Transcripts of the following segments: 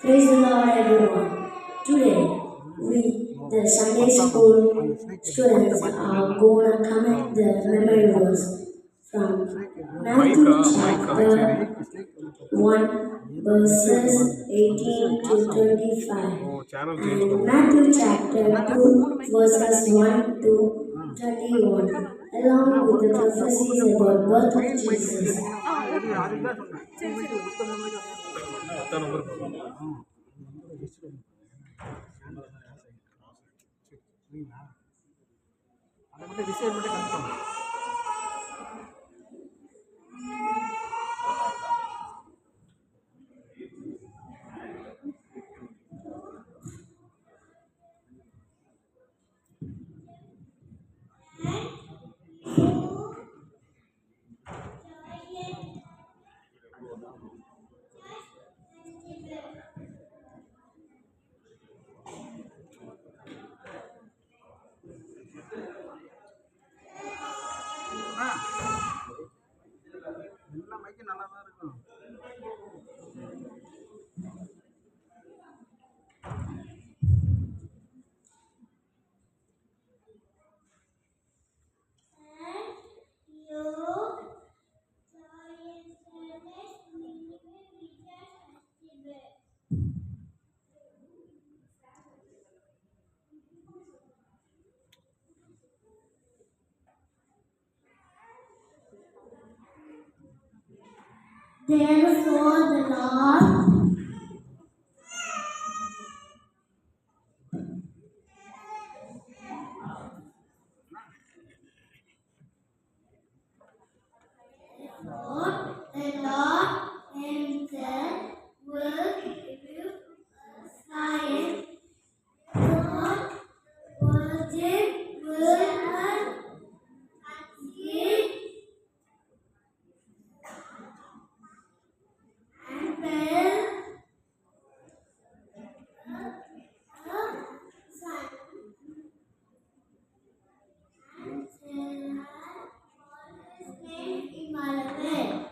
Praise the Lord, everyone. Today, we, the Sunday school students, are going to comment the memory verse from Matthew chapter 1, verses 18 to 25, and Matthew chapter 2, verses 1 to 21, along with the prophecies about birth of Jesus. Therefore, the Lord himself will give you a sign. God, virgin will conceive and bear a son. And shall call his name Emmanuel.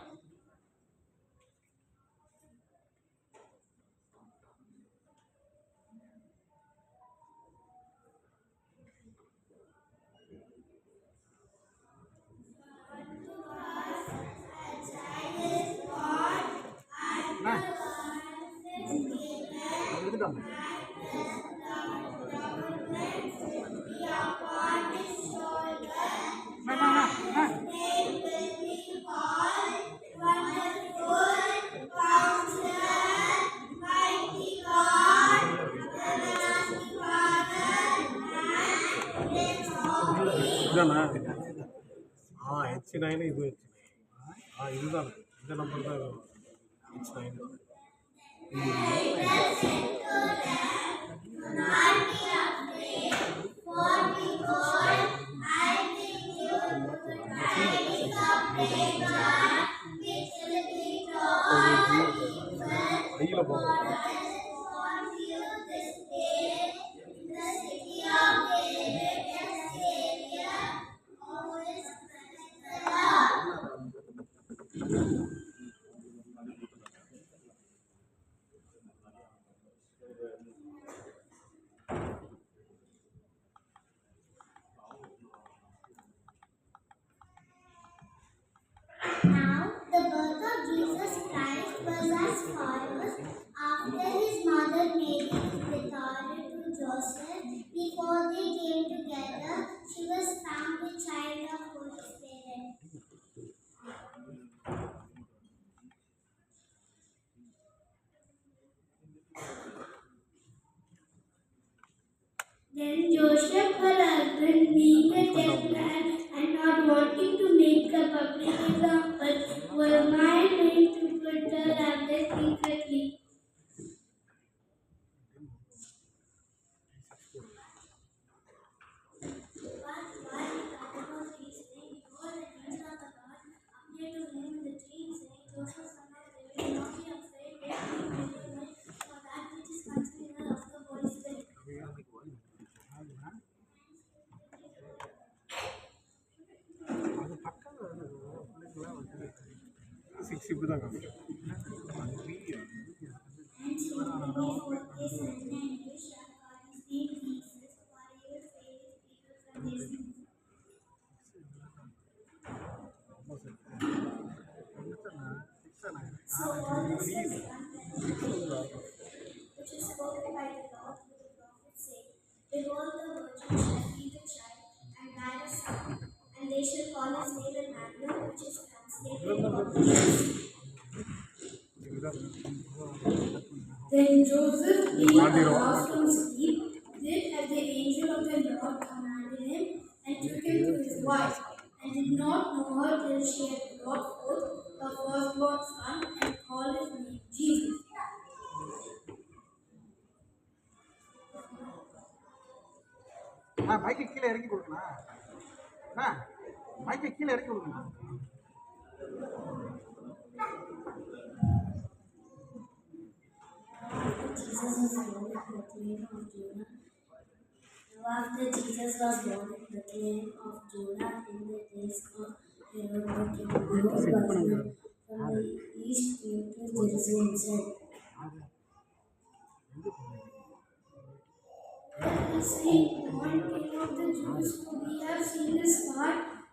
H9 இது இதுதான் இந்த number தான் H9. ஐயில போகும் Now, the birth of Jesus Christ was as follows. After his mother Mary was betrothed to Joseph, before they came together, she was found with child of Holy Spirit. Then Joseph, her husband, being a just man and not wanting to make a public example, was minded to put her away secretly. இப்படி தான் காமிக்கும். They sent an angel shall call his name Jesus, for he will save his people from their sins. So all this was done which is spoken by the Lord through the prophet, saying, Behold, the virgin shall feed the child and bear a son, and they shall call his name Emmanuel, which is translated God with us. Then Joseph, being aroused from sleep, did as the angel of the Lord commanded him, and took him to his wife, and did not know her till she had brought forth her firstborn son, and called his name Jesus. மைக்கு கீழே இறக்கி கொடுக்கணும். மைக்கு கீழே இறக்கி கொடுக்கணும். After Jesus was born in Bethlehem of Judah in the days of Herod the king, those wise from the east came to Jerusalem and said, Say, born King of the Jews, for we have seen his star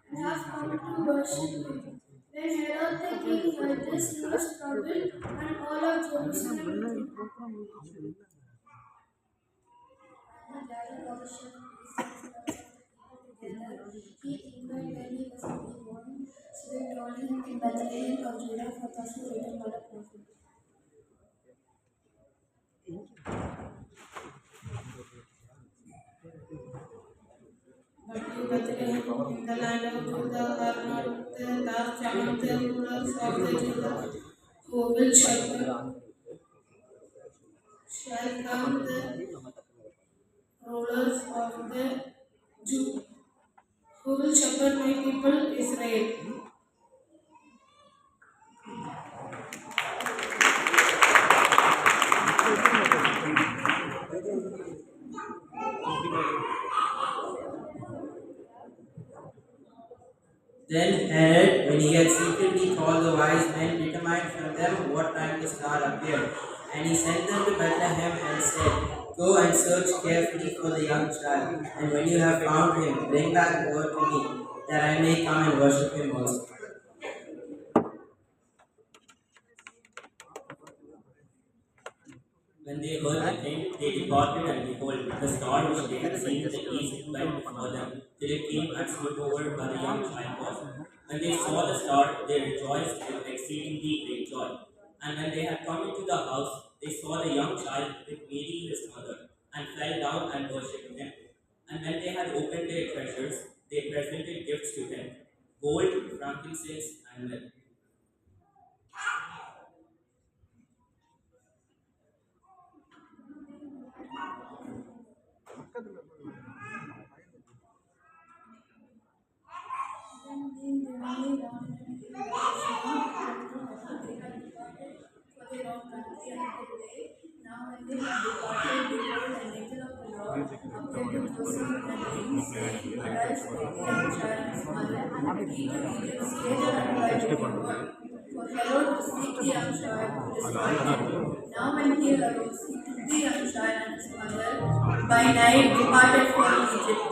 and have come to worship him. When Herod the king heard this, he was troubled, and all of Jerusalem with him. He gathered all the shepherds together. He inquired when he was to be born. So they told him in Bethlehem of Judah, for thus was written by the prophet. But you, Bethlehem, in the land of Judah, are not the last among the rulers of the Judah, who will shepherd. Shall come the rulers of the Jew, who will shepherd my people Israel. Then Herod, when he had secretly called the wise men, determined from them what time the star appeared. And he sent them to Bethlehem and said, Go and search carefully for the young child, and when you have found him, bring back word to me, that I may come and worship him also. When they heard the thing, they departed, and behold, the star which they had seen in the east went before them, till it came and stood over where the young child was. When they saw the star, they rejoiced with exceedingly great joy. And when they had come into the house, they saw the young child with Mary his mother, and fell down and worshipped him. And when they had opened their treasures, they presented gifts to him, gold, frankincense, and myrrh. Now when he arose, he took the young child and his mother by night departed for Egypt.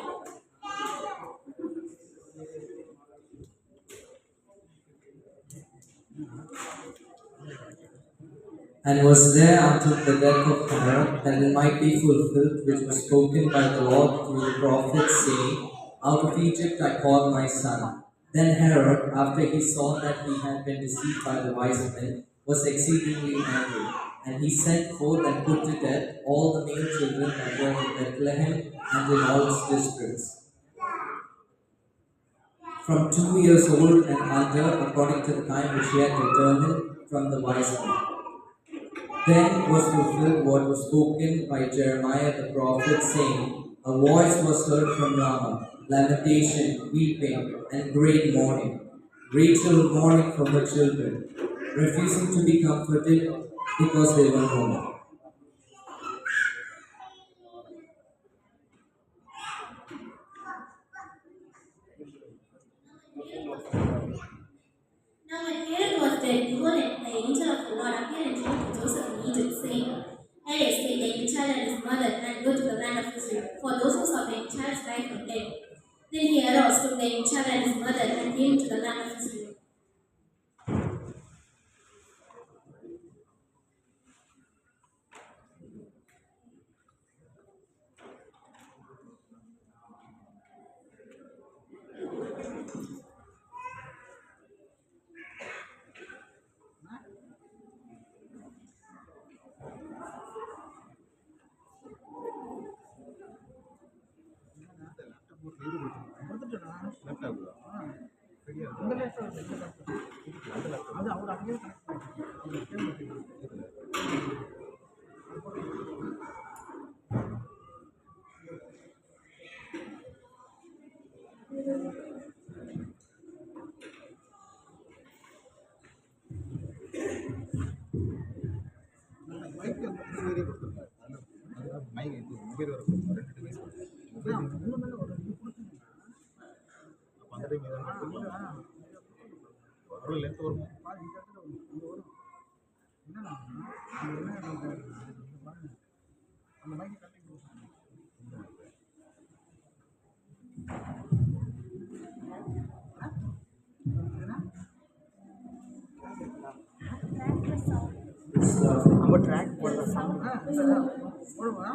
And was there until the death of Herod, that it might be fulfilled which was spoken by the Lord through the prophet, saying, Out of Egypt I called my son. Then Herod, after he saw that he had been deceived by the wise men, was exceedingly angry, and he sent forth and put to death all the male children that were in Bethlehem and in all its districts, from 2 years old and under, according to the time which he had determined from the wise men. Then was fulfilled what was spoken by Jeremiah the prophet, saying, A voice was heard from Ramah, lamentation, weeping, and great mourning. Rachel mourning for her children, refusing to be comforted because they were no more. Now when Herod was dead, behold, the angel of the Lord appeared and came to Joseph in Egypt, saying, Haste, take the child Then he arose from the child and his mother and came to the land of Israel. அது அவர் அப்படியே மைக்கு வேறே கொடுத்துருக்காரு mic mobile வர 2 device mobile ஒரு இது கொடுத்துருக்கீங்க அப்போ அந்த டைம் எவ்வளோ லென்த் வரும் இந்த இடத்துல வரும் என்னன்னா அந்த மைக்கு கட்டி நம்ம ட்ராக் போடுற போடுவா